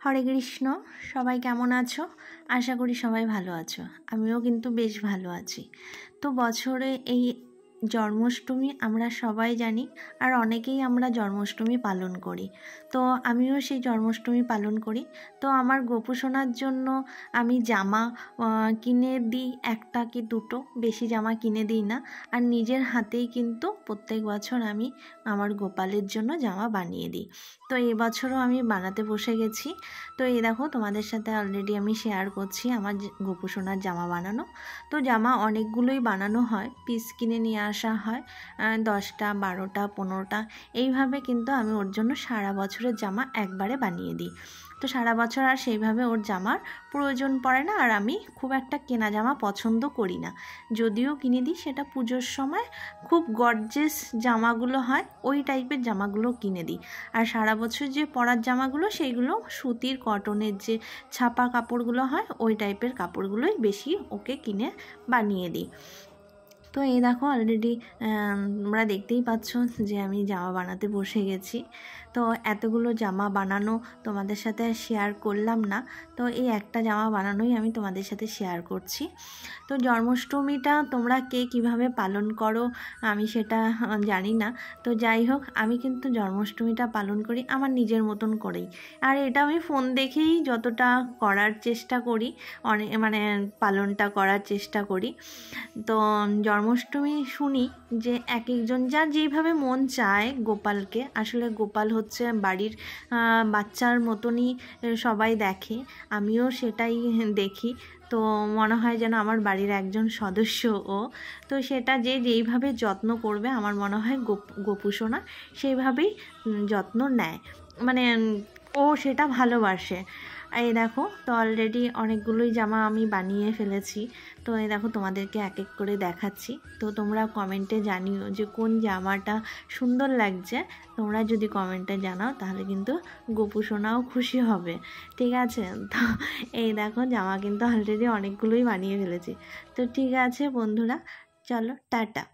হরে কৃষ্ণ। সবাই কেমন আছো? আশা করি সবাই ভালো আছো। আমিও কিন্তু বেশ ভালো আছি। তো বছরে এই জন্মাষ্টমী আমরা সবাই জানি, আর অনেকেই আমরা জন্মাষ্টমী পালন করি। তো আমিও সেই জন্মাষ্টমী পালন করি। তো আমার গোপু সোনার জন্য আমি জামা কিনে দিই, একটা কি দুটো, বেশি জামা কিনে দিই না। আর নিজের হাতেই কিন্তু প্রত্যেক বছর আমি আমার গোপালের জন্য জামা বানিয়ে দিই। তো এবছরও আমি বানাতে বসে গেছি। তো এই দেখো, তোমাদের সাথে অলরেডি আমি শেয়ার করছি আমার গোপু সোনার জামা বানানো। তো জামা অনেকগুলোই বানানো হয়, পিস কিনে নিয়ে আসা হয় 10টা 12টা 15টা, এইভাবে কিন্তু আমি ওর জন্য সারা বছরের জামা একবারে বানিয়ে দিই। তো সারা বছর আর সেইভাবে ওর জামার প্রয়োজন পড়ে না, আর আমি খুব একটা কেনা জামা পছন্দ করি না। যদিও কিনে দিই সেটা পুজোর সময় খুব গর্জেস জামাগুলো হয়, ওই টাইপের জামাগুলো কিনে দিই। আর সারা বছর যে পরার জামাগুলো সেইগুলো সুতির কটনের যে ছাপা কাপড়গুলো হয়, ওই টাইপের কাপড়গুলোই বেশি ওকে কিনে বানিয়ে দিই। তো এই দেখো, অলরেডি তোমরা দেখতেই পাচ্ছ যে আমি জামা বানাতে বসে গেছি। তো এতগুলো জামা বানানো তোমাদের সাথে শেয়ার করলাম না, তো এই একটা জামা বানানোই আমি তোমাদের সাথে শেয়ার করছি। তো জন্মাষ্টমীটা তোমরা কে কিভাবে পালন করো আমি সেটা জানি না। তো যাই হোক, আমি কিন্তু জন্মাষ্টমীটা পালন করি আমার নিজের মতন করেই। আর এটা আমি ফোন দেখেই যতটা করার চেষ্টা করি, মানে পালনটা করার চেষ্টা করি। তো জন্মাষ্টমী শুনি যে এক একজন যার যেইভাবে মন চায় গোপালকে, আসলে গোপাল হচ্ছে বাড়ির বাচ্চার মতনই সবাই দেখে, আমিও সেটাই দেখি। তো মনে হয় যেন আমার বাড়ির একজন সদস্য ও। তো সেটা যে যেইভাবে যত্ন করবে, আমার মনে হয় গোপু সোনা সেইভাবেই যত্ন নেয়, মানে ও সেটা ভালোবাসে। এই দেখো, তো অলরেডি অনেকগুলোই জামা আমি বানিয়ে ফেলেছি। তো এই দেখো, তোমাদেরকে এক এক করে দেখাচ্ছি। তো তোমরা কমেন্টে জানিও যে কোন জামাটা সুন্দর লাগছে। তোমরা যদি কমেন্টে জানাও তাহলে কিন্তু গোপু সোনাও খুশি হবে, ঠিক আছে? তো এই দেখো, জামা কিন্তু অলরেডি অনেকগুলোই বানিয়ে ফেলেছি। তো ঠিক আছে বন্ধুরা, চলো টাটা।